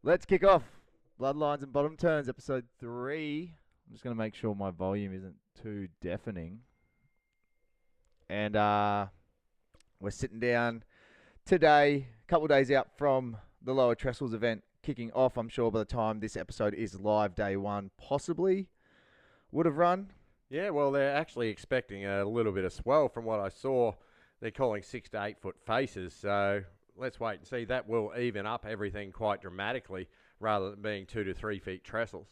Let's kick off Bloodlines and Bottom Turns, episode 3. I'm just going to make sure my volume isn't too deafening. And we're sitting down today, a couple of days out from the Lower Trestles event kicking off. I'm sure by the time this episode is live, day one possibly would have run. Yeah, well, they're actually expecting a little bit of swell from what I saw. They're calling 6 to 8 foot faces, so let's wait and see. That will even up everything quite dramatically rather than being 2 to 3 feet trestles.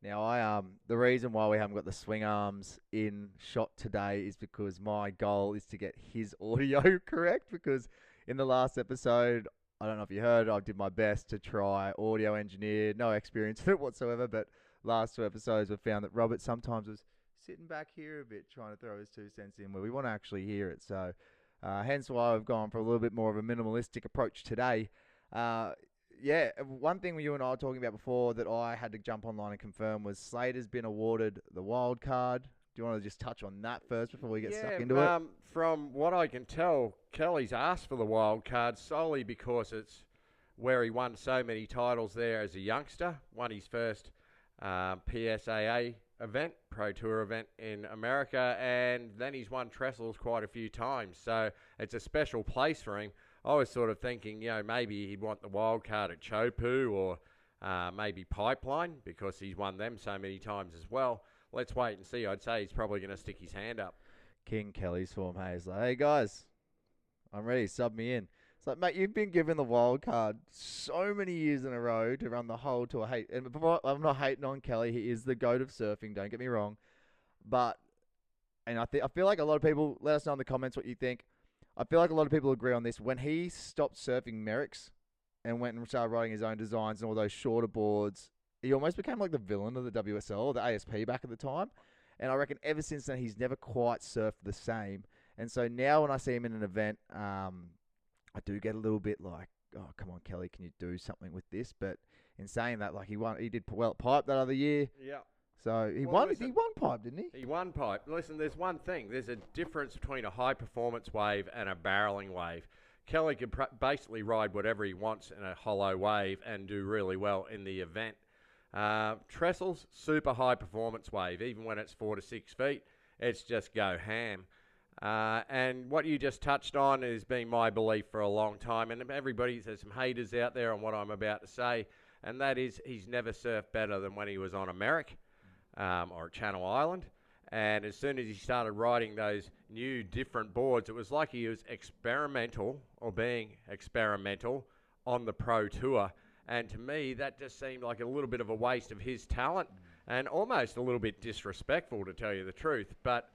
Now, the reason why we haven't got the swing arms in shot today is because my goal is to get his audio correct, because in the last episode, I don't know if you heard, I did my best to try audio engineer, no experience in it whatsoever, but last 2 episodes we found that Robert sometimes was sitting back here a bit trying to throw his 2 cents in where we want to actually hear it. So hence why I've gone for a little bit more of a minimalistic approach today. Yeah, one thing you and I were talking about before that I had to jump online and confirm was Slade has been awarded the wild card. Do you want to just touch on that first before we get stuck into it? From what I can tell, Kelly's asked for the wild card solely because it's where he won so many titles there as a youngster. Won his first PSAA event, Pro Tour event in America, and then he's won Trestles quite a few times. So it's a special place for him. I was sort of thinking, maybe he'd want the wild card at Chopu or maybe Pipeline because he's won them so many times as well. Let's wait and see. I'd say he's probably going to stick his hand up. King Kelly's form, hey, he's like, hey guys, I'm ready, sub me in. It's like, mate, you've been given the wild card so many years in a row to run the whole tour. Hey, and I'm not hating on Kelly. He is the GOAT of surfing, don't get me wrong. But, and I feel like a lot of people, let us know in the comments what you think. I feel like a lot of people agree on this. When he stopped surfing Merrick's and went and started writing his own designs and all those shorter boards, he almost became like the villain of the WSL, or the ASP back at the time. And I reckon ever since then, he's never quite surfed the same. And so now when I see him in an event, I do get a little bit like, oh, come on, Kelly, can you do something with this? But in saying that, like he did well at Pipe that other year. Yeah. So he won Pipe, didn't he? He won Pipe. Listen, there's one thing. There's a difference between a high-performance wave and a barreling wave. Kelly can basically ride whatever he wants in a hollow wave and do really well in the event. Trestles, super high-performance wave. Even when it's 4 to 6 feet, it's just go ham. And what you just touched on has been my belief for a long time. And there's some haters out there on what I'm about to say. And that is he's never surfed better than when he was on America. Or Channel Island, and as soon as he started riding those new different boards, it was like he was being experimental on the Pro Tour, and to me that just seemed like a little bit of a waste of his talent and almost a little bit disrespectful, to tell you the truth. But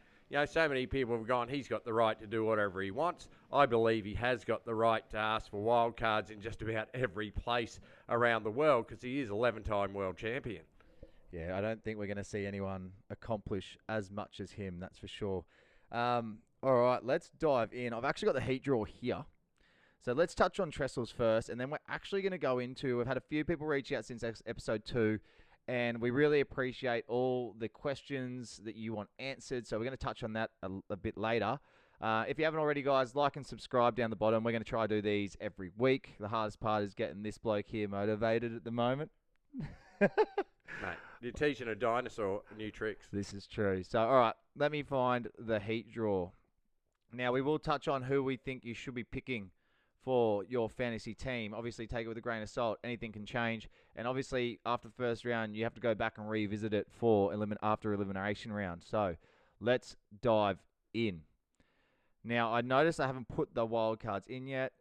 so many people have gone, he's got the right to do whatever he wants. I believe he has got the right to ask for wild cards in just about every place around the world because he is 11-time world champion. Yeah, I don't think we're going to see anyone accomplish as much as him, that's for sure. All right, let's dive in. I've actually got the heat draw here. So let's touch on Trestles first, and then we're actually going to go into, we've had a few people reach out since episode 2, and we really appreciate all the questions that you want answered, so we're going to touch on that a bit later. If you haven't already, guys, like and subscribe down the bottom. We're going to try to do these every week. The hardest part is getting this bloke here motivated at the moment. Mate, you're teaching a dinosaur new tricks. This is true. So, all right, let me find the heat draw. Now, we will touch on who we think you should be picking for your fantasy team. Obviously, take it with a grain of salt. Anything can change. And obviously, after the first round, you have to go back and revisit it for after elimination round. So, let's dive in. Now, I noticed I haven't put the wild cards in yet.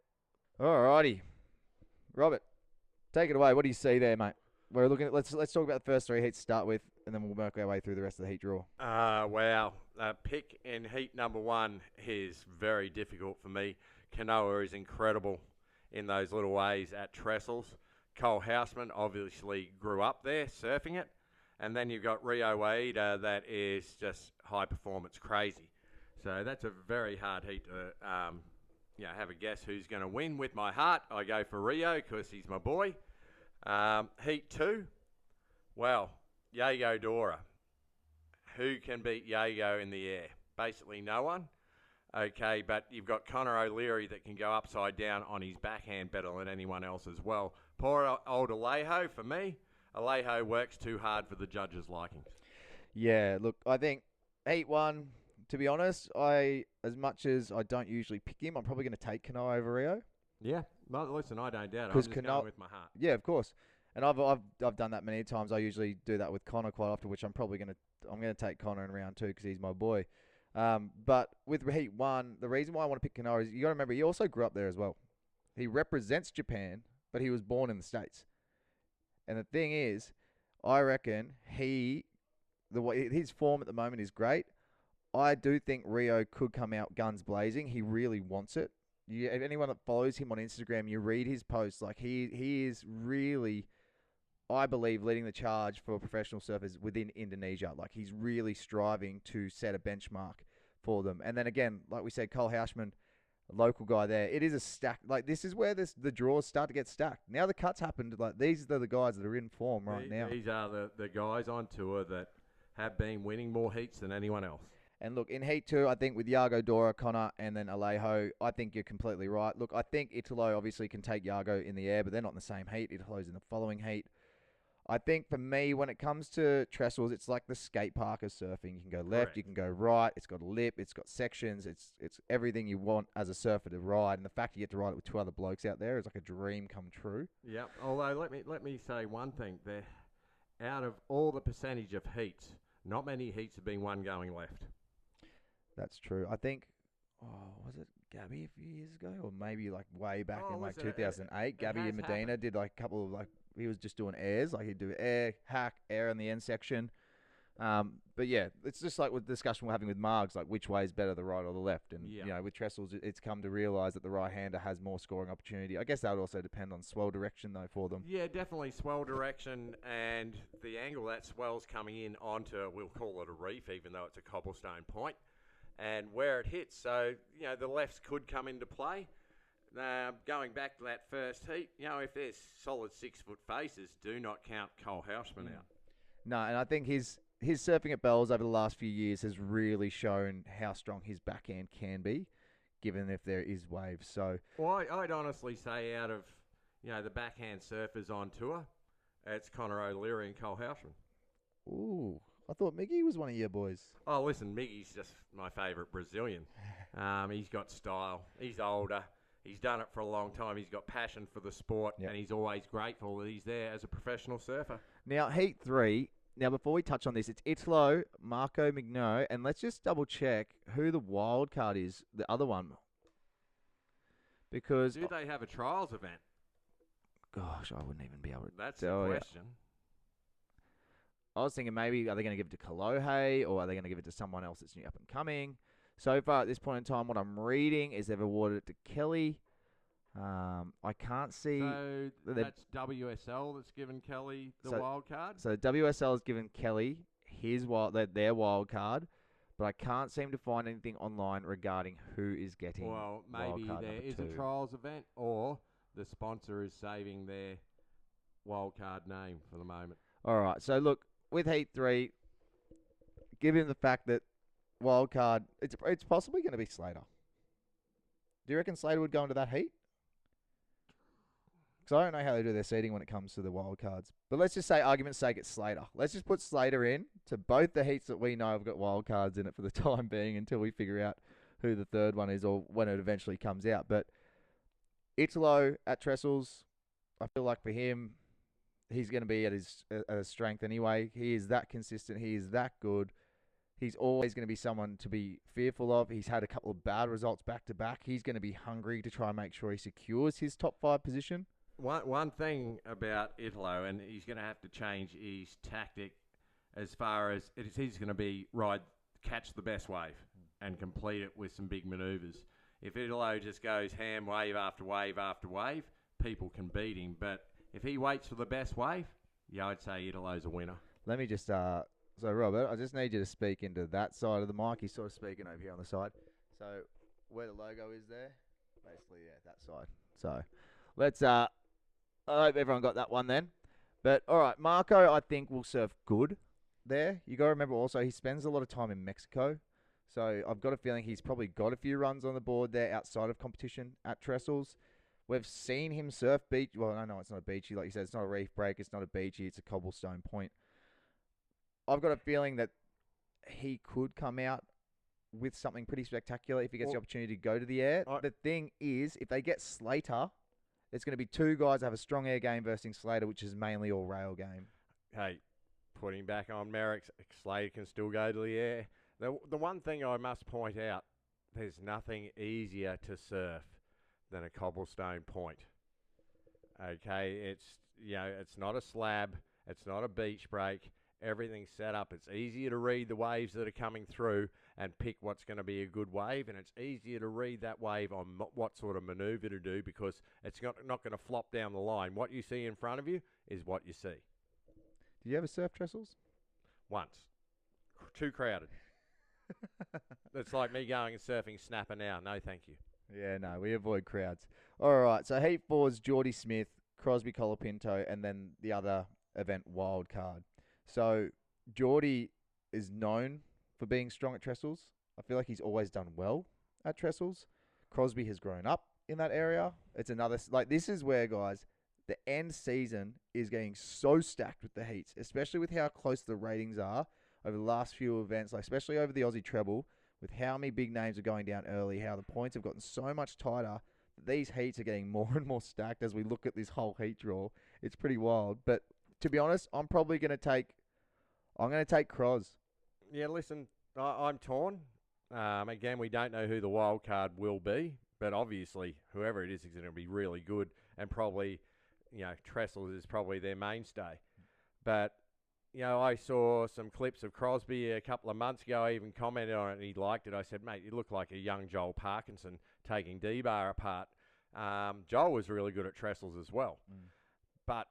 All righty. Robert, take it away. What do you see there, mate? We're looking at, let's talk about the first 3 heats to start with, and then we'll work our way through the rest of the heat draw. Wow. Pick in heat number 1 is very difficult for me. Kanoa is incredible in those little waves at Trestles. Cole Houseman obviously grew up there surfing it. And then you've got Rio Waida that is just high performance crazy. So that's a very hard heat to have a guess who's going to win. With my heart, I go for Rio because he's my boy. Heat 2, well, Yago Dora. Who can beat Yago in the air? Basically no one. Okay, but you've got Connor O'Leary that can go upside down on his backhand better than anyone else as well. Poor old Alejo, for me, Alejo works too hard for the judges' likings. Yeah, look, I think Heat 1, to be honest, as much as I don't usually pick him, I'm probably going to take Kanoa over Rio. Yeah, well, listen, I don't doubt it. I'm Because just going with my heart. Yeah, of course. And I've done that many times. I usually do that with Connor quite often, which I'm gonna take Connor in round 2 because he's my boy. But with Heat 1, the reason why I want to pick Kanoa is you got to remember he also grew up there as well. He represents Japan, but he was born in the States. And the thing is, I reckon his form at the moment is great. I do think Rio could come out guns blazing. He really wants it. If anyone that follows him on Instagram, you read his posts, like he is really, I believe, leading the charge for professional surfers within Indonesia. Like he's really striving to set a benchmark for them. And then again, like we said, Cole Houshman, a local guy there. It is a stack. Like this is where the draws start to get stacked. Now the cuts happened. Like these are the guys that are in form right now. These are the guys on tour that have been winning more heats than anyone else. And look, in Heat 2, I think with Yago, Dora, Connor, and then Alejo, I think you're completely right. Look, I think Italo obviously can take Yago in the air, but they're not in the same heat. Italo's in the following heat. I think for me, when it comes to Trestles, it's like the skate park of surfing. You can go left, Correct. You can go right. It's got a lip, it's got sections. It's everything you want as a surfer to ride. And the fact you get to ride it with 2 other blokes out there is like a dream come true. Yeah. Although let me say one thing there. Out of all the percentage of heats, not many heats have been won going left. That's true. I think, was it Gabby a few years ago? Or maybe like way back in like 2008. Gabby and Medina happened. did like a couple of he was just doing airs. Like he'd do air, hack, air in the end section. But yeah, it's just like with the discussion we're having with Margs, like which way is better, the right or the left. And, with Trestles, it's come to realise that the right-hander has more scoring opportunity. I guess that would also depend on swell direction, though, for them. Yeah, definitely swell direction and the angle that swell's coming in onto, we'll call it a reef, even though it's a cobblestone point. And where it hits. So, the lefts could come into play. Going back to that first heat, if there's solid 6-foot faces, do not count Cole Houshman out. No, and I think his surfing at Bells over the last few years has really shown how strong his backhand can be, given if there is waves. So, well, I'd honestly say out of, the backhand surfers on tour, it's Connor O'Leary and Cole Houshman. Ooh. I thought Miggy was one of your boys. Oh, listen, Miggy's just my favourite Brazilian. He's got style. He's older. He's done it for a long time. He's got passion for the sport, and he's always grateful that he's there as a professional surfer. Now, Heat 3. Now, before we touch on this, it's Italo, Marco Mignot, and let's just double-check who the wild card is, the other one. Because... Do they have a trials event? Gosh, I wouldn't even be able to That's tell the question. I was thinking maybe are they going to give it to Kalohe or are they going to give it to someone else that's new up and coming? So far at this point in time, what I'm reading is they've awarded it to Kelly. I can't see. So that's WSL that's given Kelly the wild card? So WSL has given Kelly their wild card, but I can't seem to find anything online regarding who is getting maybe there is a trials event or the sponsor is saving their wild card name for the moment. All right, so look, with Heat 3, given the fact that wildcard, it's possibly going to be Slater. Do you reckon Slater would go into that heat? Because I don't know how they do their seeding when it comes to the wildcards. But let's just say, argument's sake, it's Slater. Let's just put Slater in to both the heats that we know have got wildcards in it for the time being until we figure out who the third one is or when it eventually comes out. But Italo at Trestles, I feel like for him, he's going to be at his strength anyway. He is that consistent. He is that good. He's always going to be someone to be fearful of. He's had a couple of bad results back to back. He's going to be hungry to try and make sure he secures his top 5 position. One thing about Italo, and he's going to have to change his tactic as far as he's going to be catch the best wave and complete it with some big manoeuvres. If Italo just goes ham wave after wave after wave, people can beat him. But if he waits for the best wave, I'd say Italo's a winner. Let me just, so Robert, I just need you to speak into that side of the mic. He's sort of speaking over here on the side. So where the logo is there, basically, that side. So let's, I hope everyone got that one then. But all right, Marco, I think will surf good there. You got to remember also he spends a lot of time in Mexico. So I've got a feeling he's probably got a few runs on the board there outside of competition at Trestles. We've seen him surf beach. Well, no, it's not a beachy. Like you said, it's not a reef break. It's not a beachy. It's a cobblestone point. I've got a feeling that he could come out with something pretty spectacular if he gets the opportunity to go to the air. The thing is, if they get Slater, it's going to be two guys that have a strong air game versus Slater, which is mainly all rail game. Hey, putting back on Merrick, Slater can still go to the air. The one thing I must point out, there's nothing easier to surf than a cobblestone point. Okay, it's not a slab, it's not a beach break. Everything's set up. It's easier to read the waves that are coming through and pick what's going to be a good wave, and it's easier to read that wave on what sort of maneuver to do because it's not going to flop down the line. What you see in front of you is what you see. Did you ever surf Trestles? Once. Too crowded. It's like me going and surfing Snapper now. No, thank you. Yeah, no, we avoid crowds. All right, so Heat 4 is Geordie Smith, Crosby Colapinto, and then the other event, Wild Card. So Geordie is known for being strong at Trestles. I feel like he's always done well at Trestles. Crosby has grown up in that area. It's another, like, this is where, guys, the end season is getting so stacked with the Heats, especially with how close the ratings are over the last few events, like especially over the Aussie treble, with how many big names are going down early, how the points have gotten so much tighter. These Heats are getting more and more stacked as we look at this whole Heat draw. It's pretty wild. But to be honest, I'm going to take Cros. Yeah, listen, I'm torn. Again, we don't know who the wild card will be, but obviously, whoever it is going to be really good, and probably, Trestles is probably their mainstay. But, I saw some clips of Crosby a couple of months ago. I even commented on it, and he liked it. I said, mate, you look like a young Joel Parkinson taking D-Bar apart. Joel was really good at Trestles as well. But,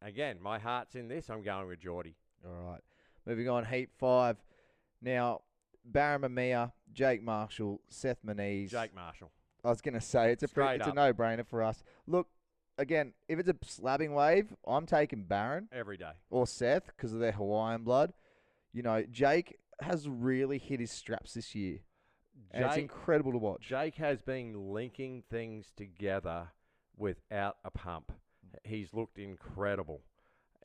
again, my heart's in this. I'm going with Geordie. All right. Moving on, Heat 5. Now, Barramamia, Jake Marshall, Seth Moniz. Jake Marshall. I was going to say, it's a no-brainer for us. Look, again, if it's a slabbing wave, I'm taking Barron. Every day. Or Seth, because of their Hawaiian blood. Jake has really hit his straps this year. And it's incredible to watch. Jake has been linking things together without a pump. He's looked incredible.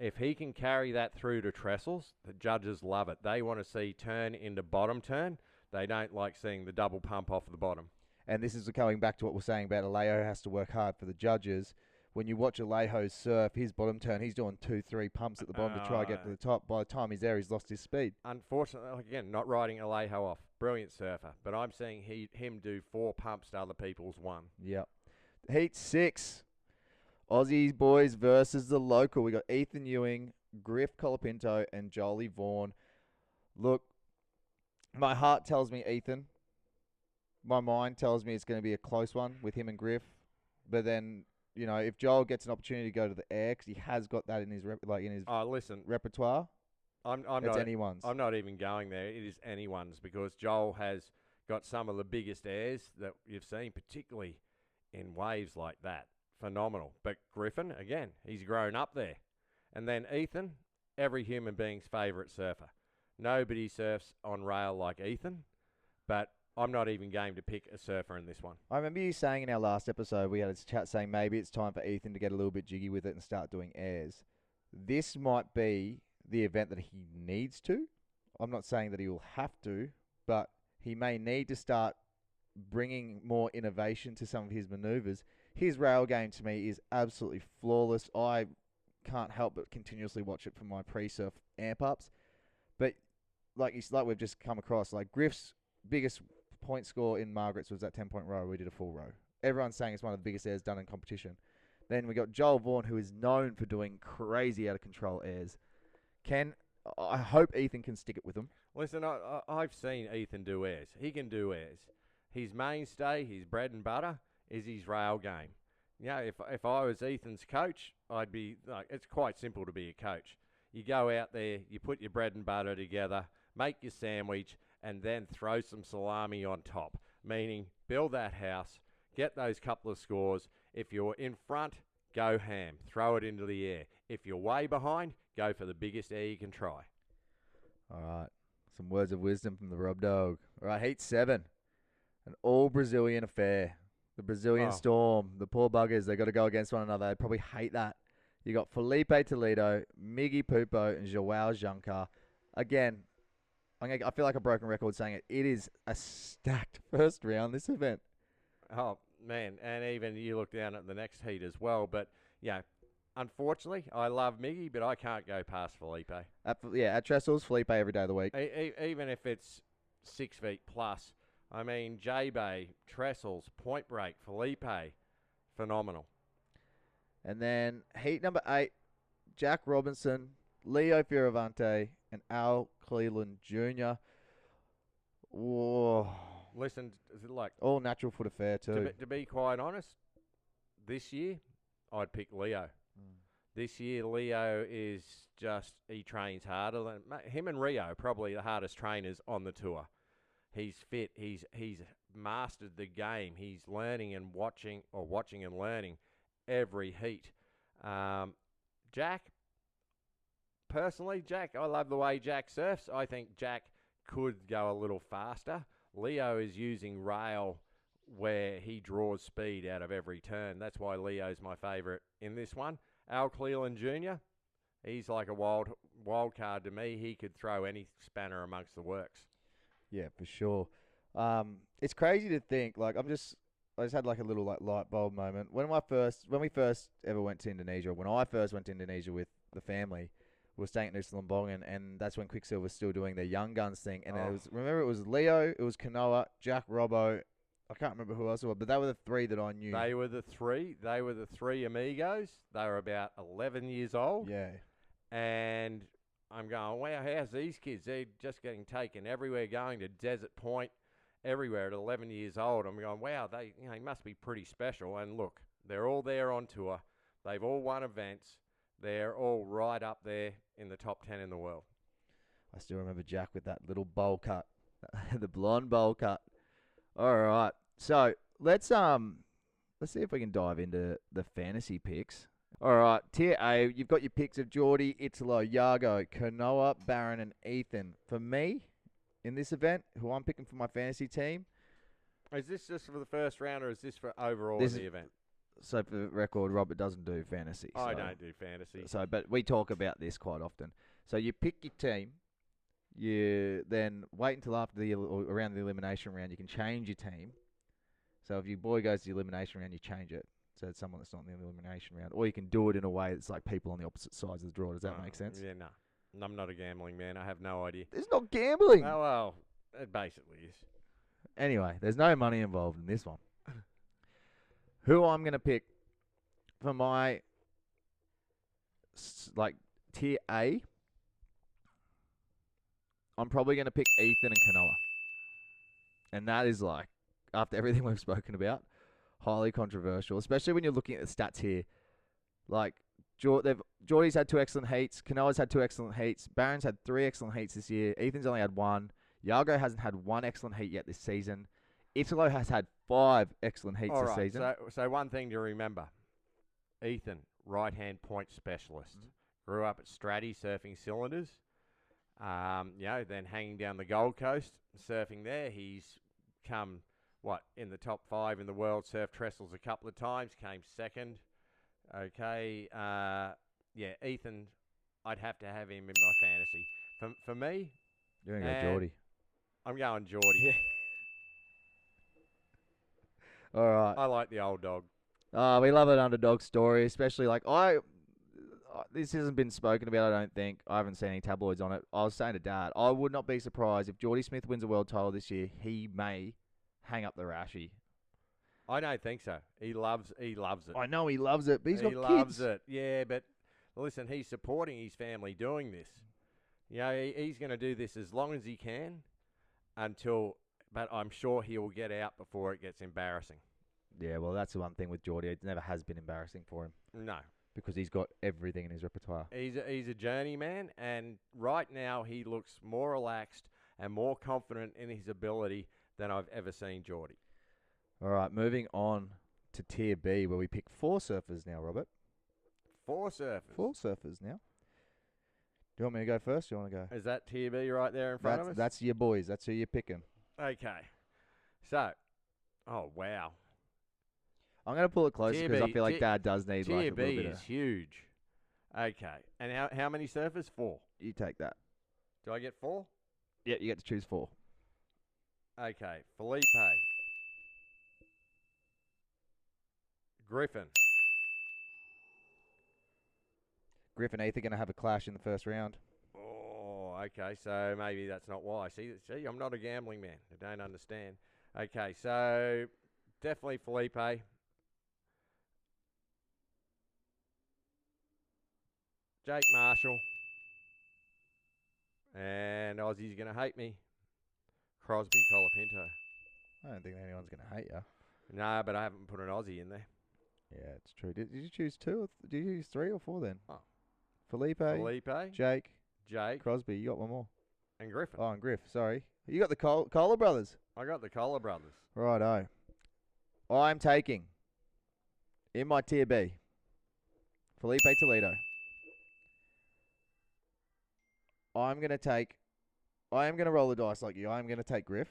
If he can carry that through to Trestles, the judges love it. They want to see turn into bottom turn. They don't like seeing the double pump off the bottom. And this is going back to what we're saying about Alejo has to work hard for the judges. When you watch Alejo surf, his bottom turn, he's doing 2-3 pumps at the bottom to try to get to the top. By the time he's there, he's lost his speed. Unfortunately, again, not riding Alejo off. Brilliant surfer. But I'm seeing him do 4 pumps to other people's 1. Yep. Heat 6. Aussies boys versus the local. We got Ethan Ewing, Griff Colapinto, and Jolie Vaughan. Look, my heart tells me Ethan. My mind tells me it's going to be a close one with him and Griff. But then, if Joel gets an opportunity to go to the air, because he has got that in his repertoire, it's anyone's. I'm not even going there. It is anyone's, because Joel has got some of the biggest airs that you've seen, particularly in waves like that. Phenomenal. But Griffin, again, he's grown up there. And then Ethan, every human being's favourite surfer. Nobody surfs on rail like Ethan, but I'm not even game to pick a surfer in this one. I remember you saying in our last episode, we had a chat saying maybe it's time for Ethan to get a little bit jiggy with it and start doing airs. This might be the event that he needs to. I'm not saying that he will have to, but he may need to start bringing more innovation to some of his maneuvers. His rail game to me is absolutely flawless. I can't help but continuously watch it from my pre-surf amp-ups. But like we've just come across, like Griff's biggest point score in Margaret's was that 10-point row. We did a full row. Everyone's saying it's one of the biggest airs done in competition. Then we got Joel Vaughan, who is known for doing crazy out-of-control airs. I hope Ethan can stick it with him. Listen, I've seen Ethan do airs. He can do airs. His mainstay, his bread and butter, is his rail game. If I was Ethan's coach, I'd be like, it's quite simple to be a coach. You go out there, you put your bread and butter together, make your sandwich, and then throw some salami on top. Meaning, build that house, get those couple of scores. If you're in front, go ham, throw it into the air. If you're way behind, go for the biggest air you can try. All right, some words of wisdom from the Rob Dog. All right, Heat 7, an all-Brazilian affair. The Brazilian Oh, Storm, the poor buggers, they got to go against one another. They probably hate that. You got Felipe Toledo, Miggy Pupo, and Joao Juncker. Again, I feel like a broken record saying it. It is a stacked first round, this event. oh man, and even you look down at the next heat as well. But yeah, unfortunately, I love Miggy, but I can't go past Felipe. At Trestles, Felipe every day of the week. Even if it's 6 feet plus. I mean, J-Bay, Trestles, Point Break, Felipe, phenomenal. And then heat number 8, Jack Robinson, Leo Fioravante, and Al Cleland Jr. Whoa. Listen, is it like All natural foot affair too. to be quite honest, this year I'd pick Leo. This year Leo is he trains harder than him and Rio, probably the hardest trainers on the tour. He's fit. He's mastered the game. He's learning and watching and learning every heat. Jack, personally, I love the way Jack surfs. I think Jack could go a little faster. Leo is using rail where he draws speed out of every turn. That's why Leo's my favourite in this one. Al Cleland Jr., he's like a wild card to me. He could throw any spanner amongst the works. Yeah, for sure. It's crazy to think. I just had like a little light bulb moment when we first ever went to Indonesia. When I first went to Indonesia with the family, we were staying at Nusa Lembongan, and that's when Quicksilver was still doing their Young Guns thing. And it was Leo, it was Kanoa, Jack Robbo. I can't remember who else it was, but they were the 3 that I knew. They were the three amigos. They were about 11 years old. Yeah. And I'm going, wow, how's these kids? They're just getting taken everywhere, going to Desert Point, everywhere at 11 years old. I'm going, wow, they must be pretty special. And look, they're all there on tour. They've all won events. They're all right up there in the top 10 in the world. I still remember Jack with that little bowl cut, the blonde bowl cut. All right, so let's see if we can dive into the fantasy picks. All right, Tier A, you've got your picks of Geordie, Italo, Yago, Kanoa, Barron, and Ethan. For me, in this event, who I'm picking for my fantasy team. Is this just for the first round, or is this for overall in the event? So for the record, Robert doesn't do fantasy. I don't do fantasy. But we talk about this quite often. So you pick your team. You then wait until around the elimination round. You can change your team. So if your boy goes to the elimination round, you change it. So it's someone that's not in the elimination round. Or you can do it in a way that's like people on the opposite sides of the draw. Does that make sense? Yeah, no. I'm not a gambling man. I have no idea. There's not gambling. Oh, well, it basically is. Anyway, there's no money involved in this one. Who I'm going to pick for my tier A, I'm probably going to pick Ethan and Kanoa. And that is after everything we've spoken about, highly controversial, especially when you're looking at the stats here. Geordie's had 2 excellent heats. Kanoa's had 2 excellent heats. Barron's had 3 excellent heats this year. Ethan's only had 1. Yago hasn't had 1 excellent heat yet this season. Italo has had 5 excellent heats this season. So one thing to remember, Ethan, right-hand point specialist. Grew up at Stratty surfing cylinders. Then hanging down the Gold Coast, surfing there. He's come, in the top 5 in the world, surfed Trestles a couple of times, came second. Okay, Ethan, I'd have to have him in my fantasy. For me... You're going to go Geordie. I'm going Geordie. Yeah. All right. I like the old dog. We love an underdog story, especially this hasn't been spoken about, I don't think. I haven't seen any tabloids on it. I was saying to Dad, I would not be surprised if Geordie Smith wins a world title this year. He may hang up the Rashi. I don't think so. He loves it. I know he loves it, but he loves it. Yeah, but listen, he's supporting his family doing this. He's going to do this as long as he can but I'm sure he will get out before it gets embarrassing. Yeah, well, that's the one thing with Geordie. It never has been embarrassing for him. No. Because he's got everything in his repertoire. He's a journeyman, and right now he looks more relaxed and more confident in his ability than I've ever seen Geordie. All right, moving on to Tier B, where we pick 4 surfers now, Robert. 4 surfers? 4 surfers now. Do you want me to go first? Or do you want to go? Is that Tier B right there in front of us? That's your boys. That's who you're picking. Okay. So, oh, wow. I'm going to pull it closer Tier because I B- feel like Tier- Dad does need like Tier a little B bit is of... huge. Okay. And how many surfers? 4. You take that. Do I get 4? Yeah, you get to choose 4. Okay. Felipe. Griffin. Griff and Heath are going to have a clash in the first round. Oh, okay. So maybe that's not why. See, I'm not a gambling man. I don't understand. Okay, so definitely Felipe. Jake Marshall. And Aussie's going to hate me. Crosby Colapinto. I don't think anyone's going to hate you. No, but I haven't put an Aussie in there. Yeah, it's true. Did you choose 2? Or did you choose 3 or 4 then? Oh. Felipe, Jake, Jake, Crosby. You got one more. and Griffin. Oh, and Griff. Sorry. You got the Kohler brothers. I got the Kohler brothers. Righto. I'm taking, in my tier B, Felipe Toledo. I am going to roll the dice like you. I am going to take Griff,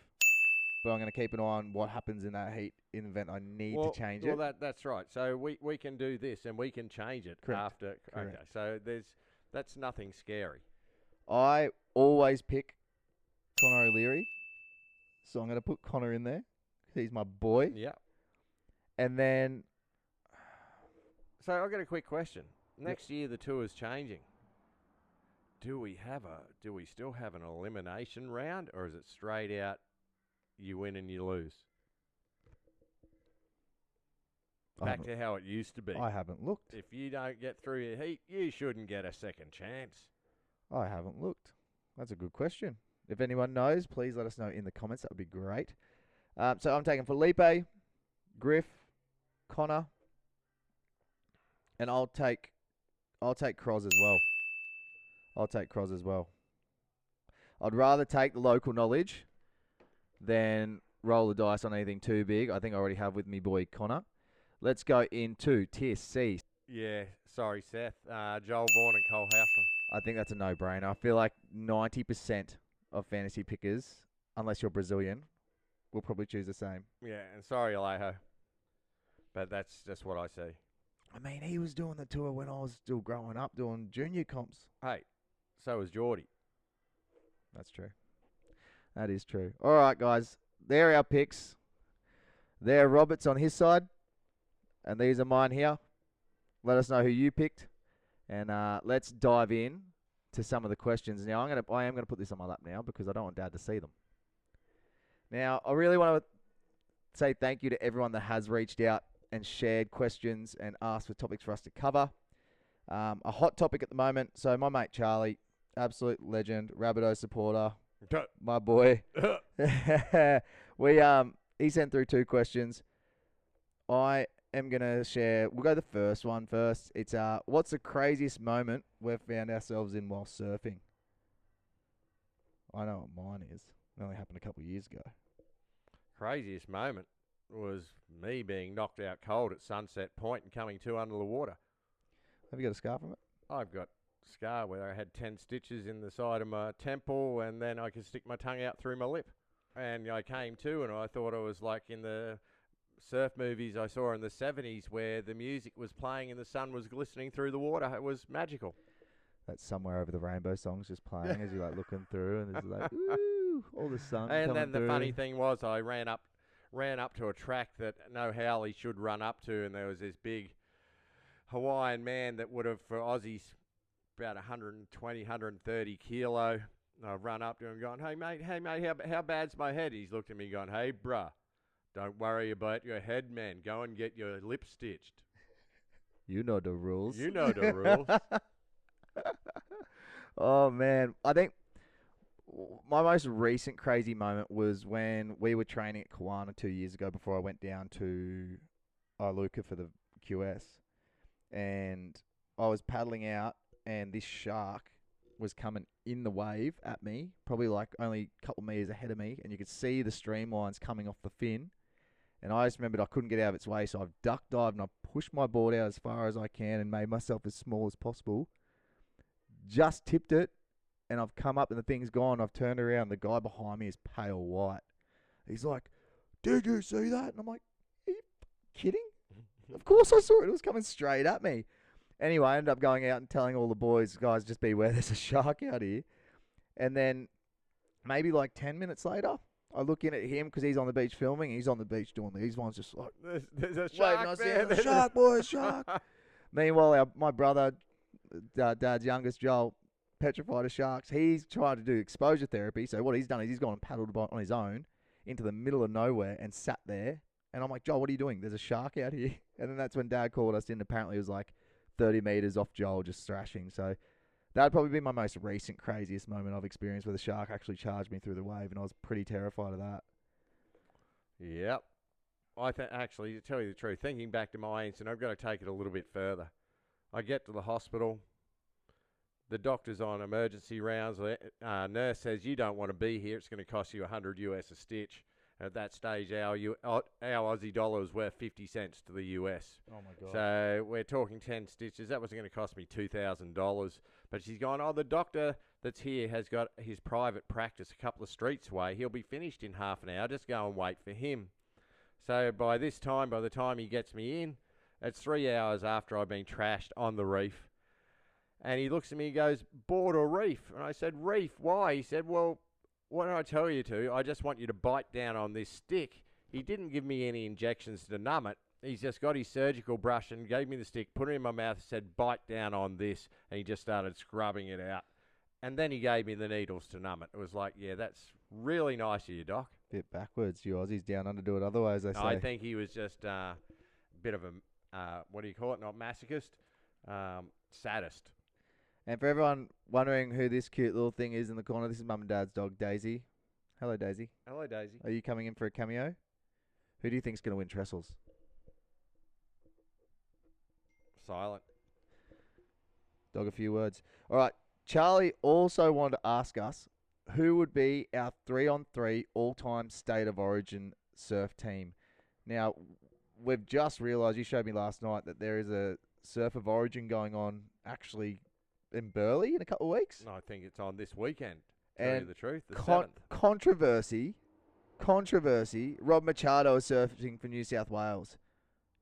but I'm going to keep an eye on what happens in that heat in the event I need to change it. Well, that's right. So we can do this and we can change it after. Correct. Okay, so that's nothing scary. I always pick Connor O'Leary, so I'm going to put Connor in there. He's my boy. Yeah. And then... So I've got a quick question. Next year the tour is changing. Do we still have an elimination round, or is it straight out you win and you lose? Back to how it used to be. I haven't looked. If you don't get through your heat, you shouldn't get a second chance. I haven't looked. That's a good question. If anyone knows, please let us know in the comments. That would be great. So I'm taking Felipe, Griff, Connor, and I'll take Croz as well. I'll take Croz as well. I'd rather take the local knowledge than roll the dice on anything too big. I think I already have with me boy Connor. Let's go into Tier C. Yeah, sorry, Seth. Joel Vaughan and Cole Houseman. I think that's a no-brainer. I feel like 90% of fantasy pickers, unless you're Brazilian, will probably choose the same. Yeah, and sorry, Alejo. But that's just what I see. I mean, he was doing the tour when I was still growing up, doing junior comps. Hey, so was Geordie. That's true. That is true. All right, guys. There are our picks. There, Robert's on his side. And these are mine here. Let us know who you picked. And let's dive in to some of the questions. Now, I am gonna put this on my lap now because I don't want Dad to see them. Now, I really want to say thank you to everyone that has reached out and shared questions and asked for topics for us to cover. A hot topic at the moment. So my mate Charlie, absolute legend, Rabbitoh supporter, my boy. He sent through 2 questions. I am gonna share. We'll go the first one first. It's what's the craziest moment we've found ourselves in while surfing? I know what mine is. It only happened a couple of years ago. Craziest moment was me being knocked out cold at Sunset Point and coming to under the water. Have you got a scar from it? I've got a scar where I had 10 stitches in the side of my temple, and then I could stick my tongue out through my lip. And I came to, and I thought I was like in the surf movies I saw in the 70s where the music was playing and the sun was glistening through the water. It was magical. That's Somewhere Over the Rainbow song's just playing as you're like looking through, and there's like, ooh, all the sun And coming then the through. funny thing was I ran up to a track that no Howley should run up to, and there was this big Hawaiian man that would have, for Aussies, about 120, 130 kilo. I've run up to him going, hey mate, how bad's my head? He's looked at me going, hey bruh, don't worry about your head, man. Go and get your lip stitched. You know the rules. You know the rules. Oh, man. I think my most recent crazy moment was when we were training at Kawana 2 years ago before I went down to Iluka for the QS. And I was paddling out, and this shark was coming in the wave at me, probably like only a couple meters ahead of me, and you could see the streamlines coming off the fin. And I just remembered I couldn't get out of its way, so I've duck dived and I pushed my board out as far as I can and made myself as small as possible. Just tipped it, and I've come up and the thing's gone. I've turned around. The guy behind me is pale white. He's like, did you see that? And I'm like, are you kidding? Of course I saw it. It was coming straight at me. Anyway, I ended up going out and telling all the boys, guys, just beware, there's a shark out here. And then maybe like 10 minutes later, I look in at him because he's on the beach filming. He's on the beach doing these ones, just like, There's a waving shark us there. in. Shark, boys, shark. Meanwhile, my brother, Dad's youngest, Joel, petrified of sharks. He's tried to do exposure therapy. So what he's done is he's gone and paddled on his own into the middle of nowhere and sat there. And I'm like, Joel, what are you doing? There's a shark out here. And then that's when Dad called us in. Apparently it was like 30 meters off Joel, just thrashing. So that'd probably be my most recent, craziest moment I've experienced where the shark actually charged me through the wave. And I was pretty terrified of that. Yep. I think, actually, to tell you the truth, thinking back to my incident, I've got to take it a little bit further. I get to the hospital. The doctor's on emergency rounds. Nurse says, you don't want to be here. It's going to cost you $100 US a stitch. At that stage, our Aussie dollar was worth 50 cents to the US. Oh, my God. So we're talking 10 stitches. That was going to cost me $2,000. But she's gone, the doctor that's here has got his private practice a couple of streets away. He'll be finished in half an hour. Just go and wait for him. So by the time he gets me in, it's 3 hours after I've been trashed on the reef. And he looks at me and goes, board or reef? And I said, reef, why? He said, well, what did I tell you to? I just want you to bite down on this stick. He didn't give me any injections to numb it. He's just got his surgical brush and gave me the stick, put it in my mouth, said, bite down on this. And he just started scrubbing it out. And then he gave me the needles to numb it. It was like, yeah, that's really nice of you, Doc. Bit backwards. You Aussies down under do it otherwise, they say. I think he was just a bit of a, what do you call it? Not masochist, sadist. And for everyone wondering who this cute little thing is in the corner, this is Mum and Dad's dog, Daisy. Hello, Daisy. Hello, Daisy. Are you coming in for a cameo? Who do you think's going to win Trestles? Silent. Dog, a few words. All right. Charlie also wanted to ask us who would be our 3-on-3 all-time State of Origin surf team. Now, we've just realised, you showed me last night, that there is a Surf of Origin going on actually in Burleigh in a couple of weeks. No, I think it's on this weekend. Tell you the truth, the 7th. Controversy. Rob Machado is surfing for New South Wales.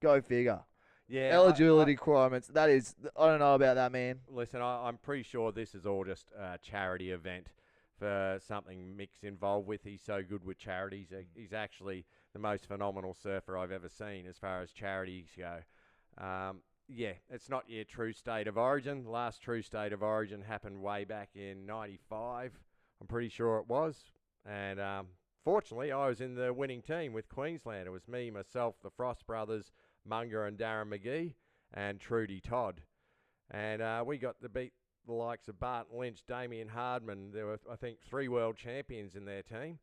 Go figure. Yeah. Eligibility requirements. That is, I don't know about that, man. Listen, I'm pretty sure this is all just a charity event for something Mick's involved with. He's so good with charities. He's actually the most phenomenal surfer I've ever seen as far as charities go. Yeah, it's not your true state of origin. The last true state of origin happened way back in 95. I'm pretty sure it was. And fortunately, I was in the winning team with Queensland. It was me, myself, the Frost brothers, Munger and Darren McGee, and Trudy Todd. And we got to beat the likes of Barton Lynch, Damien Hardman. There were, I think, 3 world champions in their team.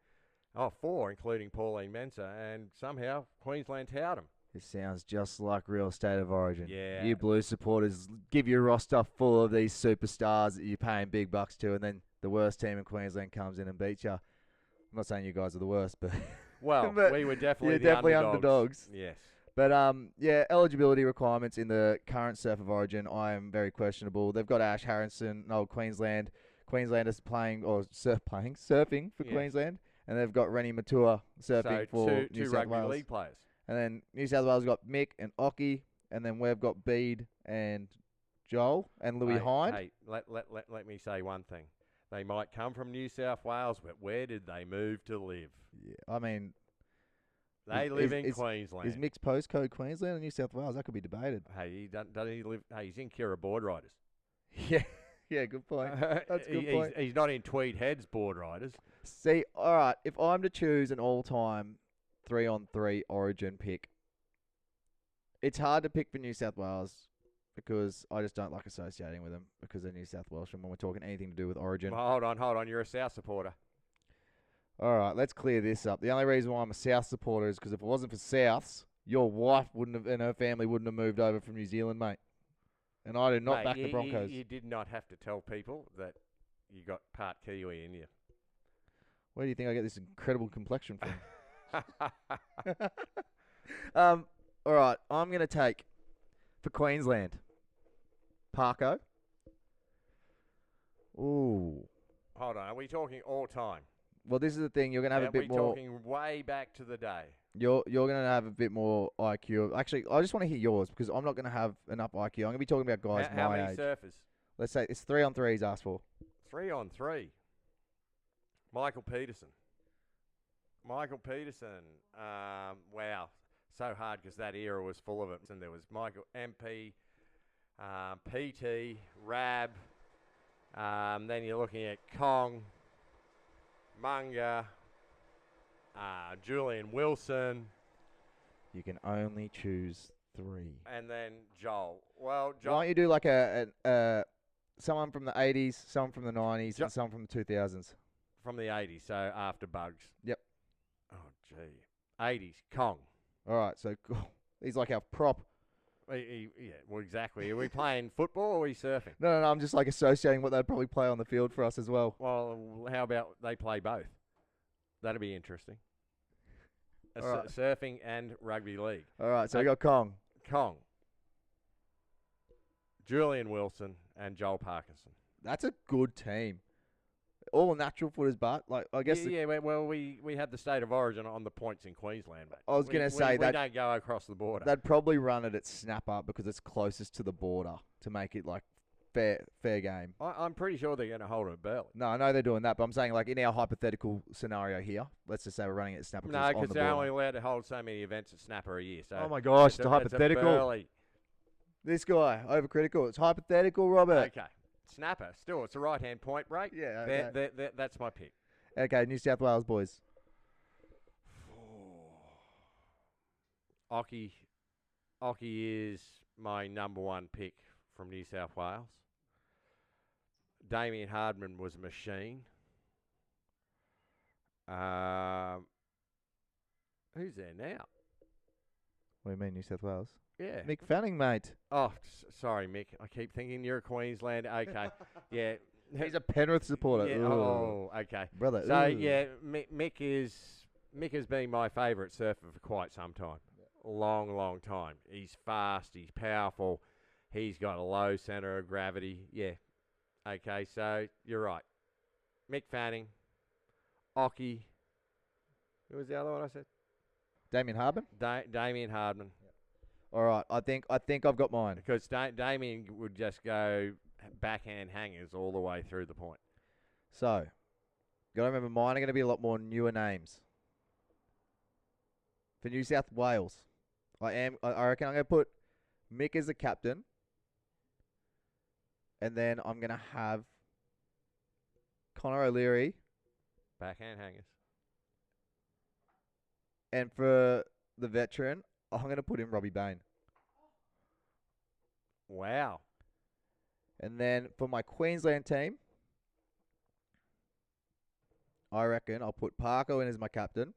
4, including Pauline Mensah. And somehow, Queensland towed them. This sounds just like real State of Origin. Yeah. You Blue supporters give your roster full of these superstars that you're paying big bucks to, and then the worst team in Queensland comes in and beats you. I'm not saying you guys are the worst, but well, but we were definitely definitely underdogs. Yes. But yeah, eligibility requirements in the current Surf of Origin, I am very questionable. They've got Ash Harrison, old Queenslanders playing or surfing for Queensland, and they've got Rennie Matua surfing for New South rugby Wales. league players. And then New South Wales got Mick and Ockie, and then we've got Bede and Joel and Louis Hind. Hey, let me say one thing. They might come from New South Wales, but where did they move to live? Yeah, I mean, they live in Queensland. Is Mick's postcode Queensland or New South Wales? That could be debated. Hey, doesn't he live? Hey, he's in Kira Board Riders. Yeah, good point. That's a good point. He's not in Tweed Heads Board Riders. See, all right, if I'm to choose an all-time 3-on-3 Origin pick, it's hard to pick for New South Wales because I just don't like associating with them because they're New South Welsh and when we're talking anything to do with Origin. Well, hold on. You're a South supporter. All right, let's clear this up. The only reason why I'm a South supporter is because if it wasn't for Souths, your wife wouldn't have and her family wouldn't have moved over from New Zealand, mate. And I do not back the Broncos. You did not have to tell people that you got part Kiwi in you. Where do you think I get this incredible complexion from? All right, I'm going to take for Queensland, Parko. Ooh. Hold on, are we talking all time? Well, this is the thing. You're gonna have a bit we're more. talking way back to the day. You're gonna have a bit more IQ. Actually, I just want to hear yours because I'm not gonna have enough IQ. I'm gonna be talking about guys How my many age. surfers? Let's say it's 3-on-3 he's asked for. 3-on-3. Michael Peterson. Michael Peterson. Wow. So hard because that era was full of it. And there was Michael MP, PT, Rab. Then you're looking at Kong, Munga, Julian Wilson. You can only choose 3. And then Joel. Well, Why don't you do like someone from the 80s, someone from the 90s, and someone from the 2000s? From the 80s, so after Bugs. Yep. Oh, gee. 80s, Kong. All right, so he's like our prop. Yeah, well, exactly. Are we playing football or are we surfing? No, I'm just like associating what they'd probably play on the field for us as well. Well, how about they play both? That'd be interesting. Right. Surfing and rugby league. All right, so we got Kong. Kong, Julian Wilson, and Joel Parkinson. That's a good team. All natural footers, but like I guess. Well, we had the state of origin on the points in Queensland, mate. I was going to say we don't go across the border. They'd probably run it at snapper because it's closest to the border to make it like fair game. I'm pretty sure they're going to hold it at Burleigh. No, I know they're doing that, but I'm saying like in our hypothetical scenario here, let's just say we're running it at snapper. No, because they're only allowed to hold so many events at snapper a year. So oh my gosh, it's a hypothetical. Burleigh. This guy overcritical. It's hypothetical, Robert. Okay. Snapper. Still, it's a right-hand point break. Yeah, okay. That's my pick. Okay, New South Wales boys. Ockie is my number 1 pick from New South Wales. Damien Hardman was a machine. Who's there now? What do you mean, New South Wales? Yeah. Mick Fanning, mate. Oh, sorry, Mick. I keep thinking you're a Queensland. Okay. Yeah. He's a Penrith supporter. Yeah. Oh, okay. Brother. So, yeah, Mick has been my favourite surfer for quite some time. Long time. He's fast. He's powerful. He's got a low centre of gravity. Yeah. Okay, so you're right. Mick Fanning, Ockie. Who was the other one I said? Damien Hardman? Damien Hardman. All right, I think I've got mine. Because Damien would just go backhand hangers all the way through the point. So, got to remember, mine are going to be a lot more newer names. For New South Wales, I reckon I'm going to put Mick as the captain. And then I'm going to have Connor O'Leary. Backhand hangers. And for the veteran, I'm going to put in Robbie Bain. Wow. And then for my Queensland team, I reckon I'll put Parko in as my captain.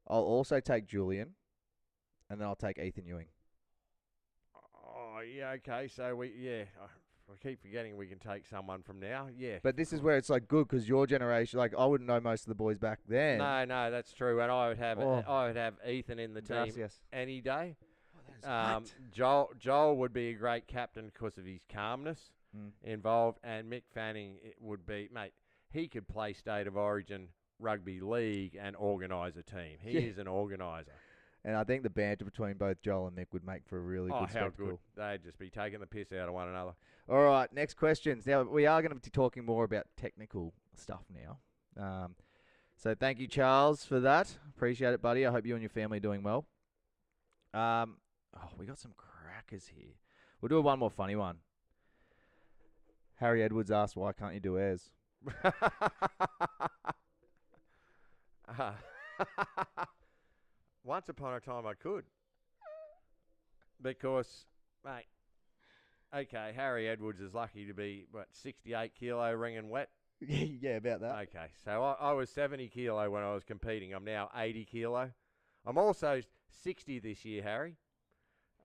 I'll also take Julian. And then I'll take Ethan Ewing. Oh, yeah, okay. So, I keep forgetting we can take someone from now. Yeah. But this is where it's like good because your generation, like I wouldn't know most of the boys back then. No, that's true. And I would have Ethan in the team any day. Joel would be a great captain because of his calmness involved, and Mick Fanning would be, mate, he could play State of Origin rugby league and organise a team. He is an organiser. And I think the banter between both Joel and Mick would make for a really good spectacle. Good. They'd just be taking the piss out of one another. All right, next questions. Now, we are going to be talking more about technical stuff now. So thank you, Charles, for that. Appreciate it, buddy. I hope you and your family are doing well. We got some crackers here. We'll do one more funny one. Harry Edwards asked, why can't you do airs? Once upon a time I could. Because, mate, okay, Harry Edwards is lucky to be, 68 kilo ringing wet? Yeah, about that. Okay, so I was 70 kilo when I was competing. I'm now 80 kilo. I'm also 60 this year, Harry.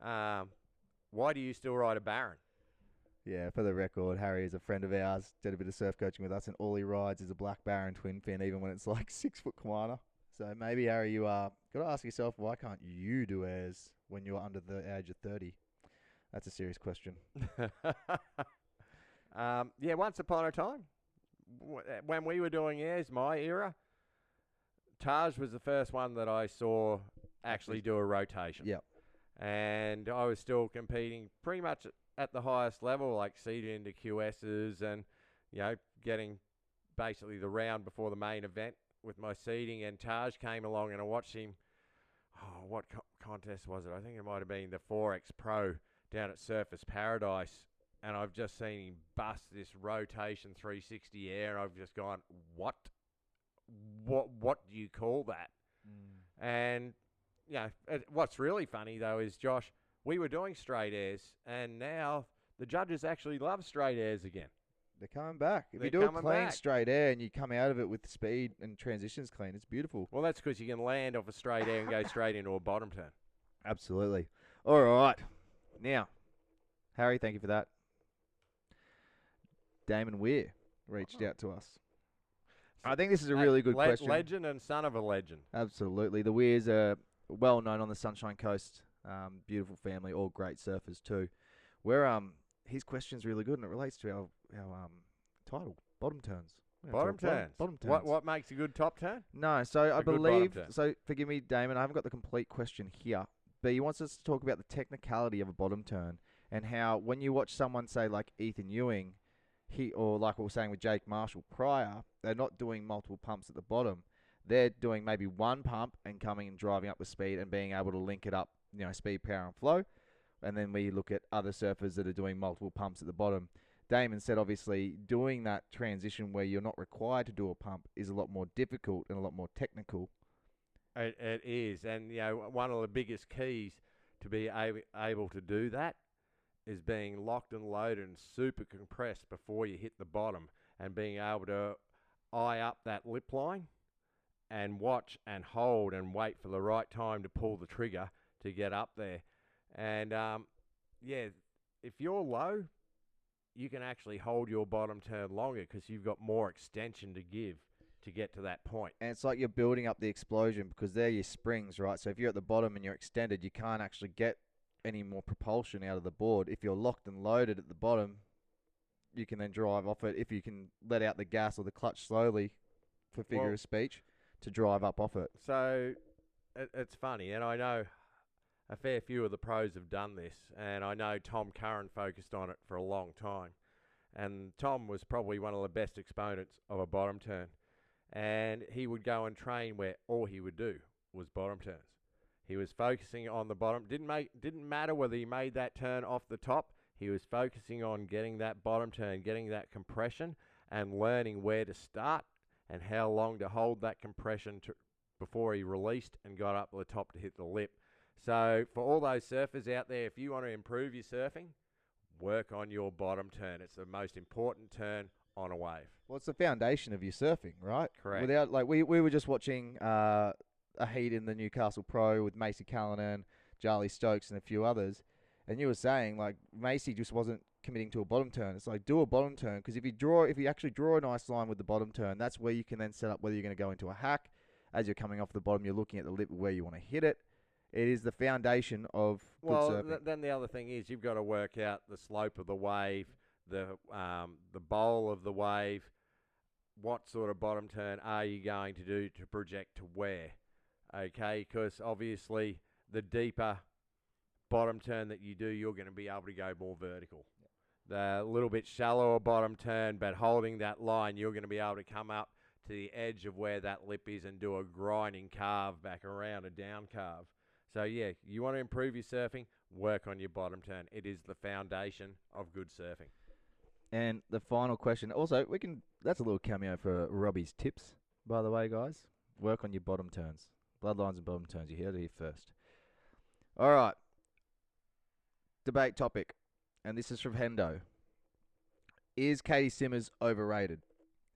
Why do you still ride a Baron? Yeah, for the record, Harry is a friend of ours, did a bit of surf coaching with us, and all he rides is a black Baron twin fin, even when it's like 6 foot Kiwana. So maybe, Harry, you got to ask yourself, why can't you do airs when you're under the age of 30? That's a serious question. Yeah, once upon a time. when we were doing ours, my era, Taj was the first one that I saw actually do a rotation. Yep. And I was still competing pretty much at the highest level, like seeding into QSs and, getting basically the round before the main event with my seeding. And Taj came along and I watched him. Oh, what contest was it? I think it might have been the 4X Pro down at Surface Paradise. And I've just seen him bust this rotation 360 air. And I've just gone, what do you call that? And what's really funny though is, Josh, we were doing straight airs, and now the judges actually love straight airs again. They're coming back. If They're you do a coming clean back. straight air and you come out of it with speed and transitions clean, it's beautiful. Well, that's because you can land off a straight air and go straight into a bottom turn. Absolutely. All right. Now, Harry, thank you for that. Damon Weir reached out to us. I think this is a really good question. Legend and son of a legend. Absolutely. The Weirs are well known on the Sunshine Coast. Beautiful family, all great surfers too. Where his question's really good, and it relates to our title, bottom turns. Bottom turns. Bottom turns. What makes a good top turn? No, so I A good believe. bottom turn. So forgive me, Damon. I haven't got the complete question here, but he wants us to talk about the technicality of a bottom turn and how when you watch someone say like Ethan Ewing, or like we were saying with Jake Marshall prior, they're not doing multiple pumps at the bottom. They're doing maybe one pump and coming and driving up the speed and being able to link it up, speed, power, and flow. And then we look at other surfers that are doing multiple pumps at the bottom. Damon said, obviously, doing that transition where you're not required to do a pump is a lot more difficult and a lot more technical. It is. And, one of the biggest keys to be able to do that is being locked and loaded and super compressed before you hit the bottom, and being able to eye up that lip line and watch and hold and wait for the right time to pull the trigger to get up there. And, if you're low, you can actually hold your bottom turn longer because you've got more extension to give to get to that point. And it's like you're building up the explosion because they're your springs, right? So if you're at the bottom and you're extended, you can't actually get any more propulsion out of the board. If you're locked and loaded at the bottom, you can then drive off it. If you can let out the gas or the clutch slowly, for figure of speech, to drive up off it. So it's funny, and I know a fair few of the pros have done this, and I know Tom Curran focused on it for a long time, and Tom was probably one of the best exponents of a bottom turn, and he would go and train where all he would do was bottom turns. He was focusing on the bottom. Didn't matter whether he made that turn off the top. He was focusing on getting that bottom turn, getting that compression, and learning where to start and how long to hold that compression before he released and got up to the top to hit the lip. So for all those surfers out there, if you want to improve your surfing, work on your bottom turn. It's the most important turn on a wave. Well, it's the foundation of your surfing, right? Correct. Without, like, we were just watching a heat in the Newcastle Pro with Macy Callanan, Charlie Stokes, and a few others, and you were saying, like, Macy just wasn't committing to a bottom turn. It's like, do a bottom turn, because if you actually draw a nice line with the bottom turn, that's where you can then set up whether you're going to go into a hack. As you're coming off the bottom, you're looking at the lip where you want to hit it. It is the foundation of good surfing. Then the other thing is you've got to work out the slope of the wave, the bowl of the wave. What sort of bottom turn are you going to do to project to where? Okay, because obviously the deeper bottom turn that you do, you're going to be able to go more vertical. The little bit shallower bottom turn, but holding that line, you're going to be able to come up to the edge of where that lip is and do a grinding carve back around, a down carve. So, yeah, you want to improve your surfing, work on your bottom turn. It is the foundation of good surfing. And the final question, also, that's a little cameo for Robbie's tips, by the way, guys. Work on your bottom turns. Bloodlines and bottom turns. You heard it here first. All right. Debate topic. And this is from Hendo. Is Katie Simmers overrated?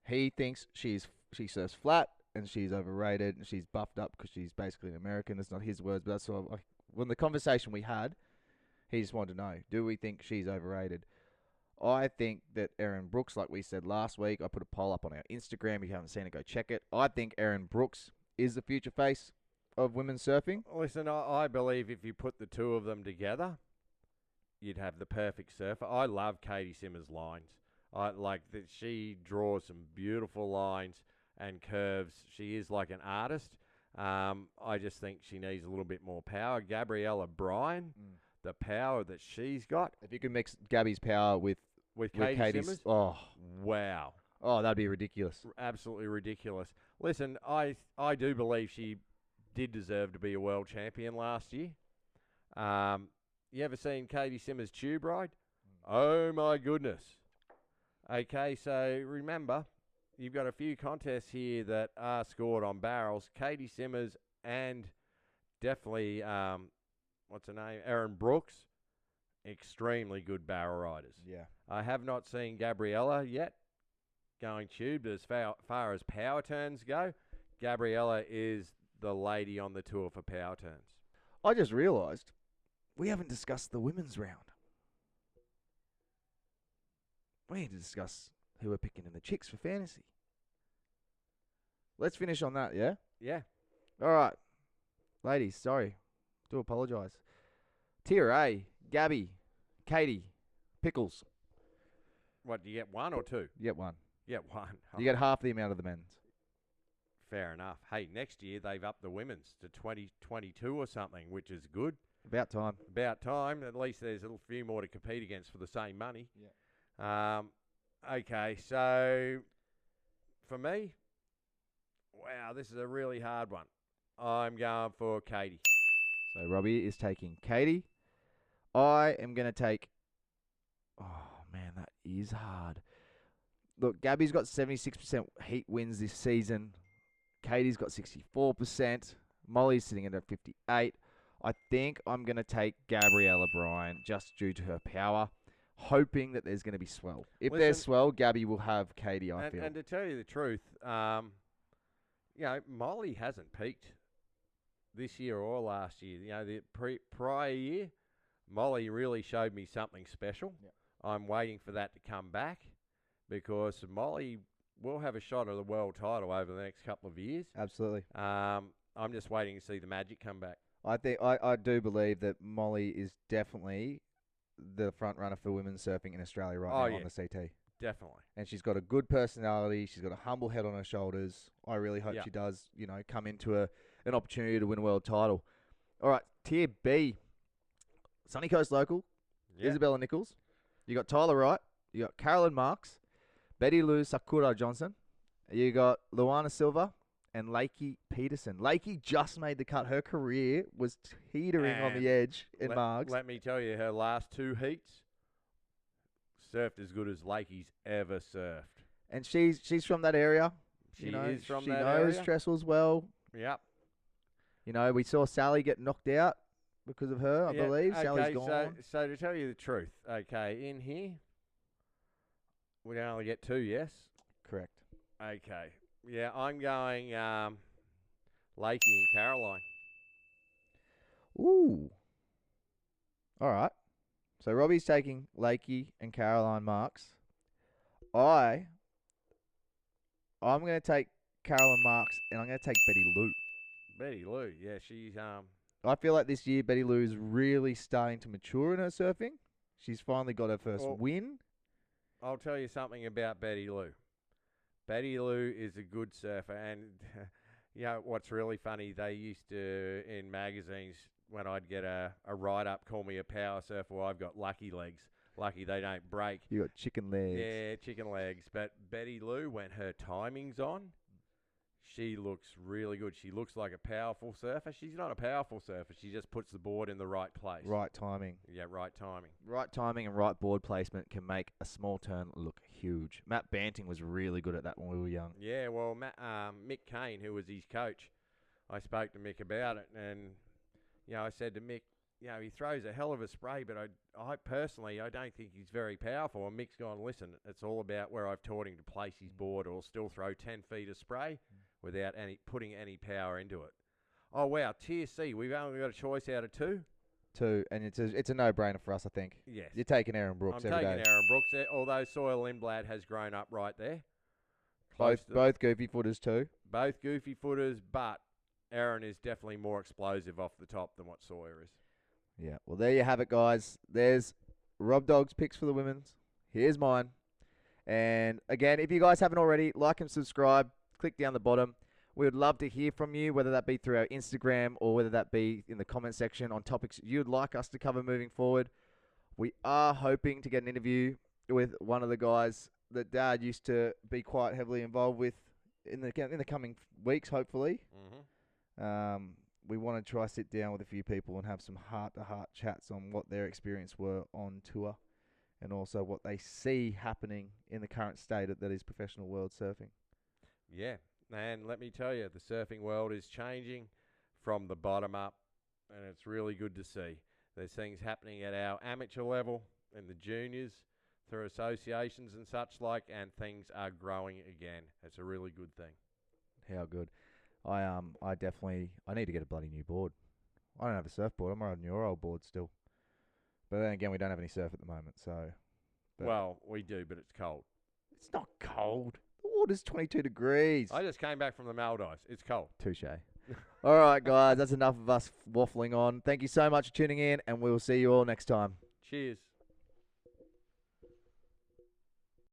He thinks she surfs flat and she's overrated and she's buffed up because she's basically an American. It's not his words, but that's sort of like, when the conversation we had, he just wanted to know, do we think she's overrated? I think that Erin Brooks, like we said last week, I put a poll up on our Instagram. If you haven't seen it, go check it. I think Erin Brooks is the future face of women's surfing. Listen, I believe if you put the two of them together, you'd have the perfect surfer. I love Katie Simmers' lines. Like that, she draws some beautiful lines and curves. She is like an artist. I just think she needs a little bit more power. Gabriella Bryan, the power that she's got If you could mix Gabby's power with Katie Katie's, Simmons, wow, that'd be ridiculous. absolutely ridiculous. Listen, I do believe she did deserve to be a world champion last year. You ever seen Katie Simmons' tube ride? Oh my goodness. Okay, so remember, you've got a few contests here that are scored on barrels. Katie Simmons and definitely, what's her name? Erin Brooks, extremely good barrel riders. Yeah. I have not seen Gabriella yet going tube, but as far as power turns go, Gabriella is the lady on the tour for power turns. I just realised we haven't discussed the women's round. We need to discuss who we're picking in the chicks for fantasy. Let's finish on that, yeah? Yeah. All right. Ladies, sorry. Do apologise. Tier A, Gabby, Katie, Pickles. What, do you get one or two? You get one. You get one. You get half the amount of the men's. Fair enough. Hey, next year they've upped the women's to 2022 or something, which is good. About time. About time. At least there's a few more to compete against for the same money. Yeah. Okay, so for me, wow, this is a really hard one. I'm going for Katie. So Robbie is taking Katie. I am going to take... Oh, man, that is hard. Look, Gabby's got 76% heat wins this season. Katie's got 64%. Molly's sitting at 58%. I think I'm going to take Gabriella Bryan just due to her power, hoping that there's going to be swell. If there's swell, Gabby will have Katie, I feel. And to tell you the truth, Molly hasn't peaked this year or last year. The prior year, Molly really showed me something special. Yep. I'm waiting for that to come back because Molly will have a shot at the world title over the next couple of years. Absolutely. I'm just waiting to see the magic come back. I do believe that Molly is definitely the front runner for women's surfing in Australia right now on the CT. Definitely. And she's got a good personality. She's got a humble head on her shoulders. I really hope she does, come into an opportunity to win a world title. All right, Tier B. Sunny Coast local, Isabella Nichols. You got Tyler Wright. You got Carolyn Marks, Betty Lou Sakura Johnson. You got Luana Silva and Lakey Peterson. Lakey just made the cut. Her career was teetering on the edge in Margs. Let me tell you, her last two heats surfed as good as Lakey's ever surfed. And she's from that area. She is from that area. She knows Trestles well. Yep. We saw Sally get knocked out because of her, I believe. Okay, Sally's gone. So to tell you the truth, in here, we can only get two, yes? Correct. Okay. Yeah, I'm going Lakey and Caroline. Ooh. All right. So Robbie's taking Lakey and Caroline Marks. I'm going to take Caroline Marks, and I'm going to take Betty Lou. Betty Lou, yeah, she's I feel like this year Betty Lou is really starting to mature in her surfing. She's finally got her first win. I'll tell you something about Betty Lou. Betty Lou is a good surfer, and what's really funny, they used to, in magazines, when I'd get a write-up, call me a power surfer, well, I've got lucky legs. Lucky they don't break. You got chicken legs. Yeah, chicken legs. But Betty Lou, when her timing's on, she looks really good. She looks like a powerful surfer. She's not a powerful surfer. She just puts the board in the right place. Right timing. Yeah, right timing. Right timing and right board placement can make a small turn look huge. Matt Banting was really good at that when we were young. Yeah, well, Mick Kane, who was his coach, I spoke to Mick about it, and I said to Mick, he throws a hell of a spray, but I personally, I don't think he's very powerful. And Mick's gone, listen, it's all about where I've taught him to place his board, or still throw 10 feet of spray without putting any power into it. Oh, wow, Tier C, we've only got a choice out of two? Two, and it's a no-brainer for us, I think. Yes. You're taking Erin Brooks every day. I'm taking Erin Brooks, although Soil Lindblad has grown up right there. Both goofy footers too. Both goofy footers, but Erin is definitely more explosive off the top than what Sawyer is. Yeah, well, there you have it, guys. There's Rob Dog's picks for the women's. Here's mine. And again, if you guys haven't already, like and subscribe. Click down the bottom. We would love to hear from you, whether that be through our Instagram or whether that be in the comment section on topics you'd like us to cover moving forward. We are hoping to get an interview with one of the guys that Dad used to be quite heavily involved with in the coming weeks, hopefully. We want to try sit down with a few people and have some heart-to-heart chats on what their experience were on tour and also what they see happening in the current state that is professional world surfing. Yeah, and let me tell you, the surfing world is changing from the bottom up, and it's really good to see. There's things happening at our amateur level and the juniors through associations and such like, and things are growing again. It's a really good thing. How good. I need to get a bloody new board. I don't have a surfboard. I'm riding your old board still. But then again, we don't have any surf at the moment, so. Well, we do, but it's cold. It's not cold. The water's 22 degrees. I just came back from the Maldives. It's cold. Touche. All right, guys, that's enough of us waffling on. Thank you so much for tuning in, and we'll see you all next time. Cheers.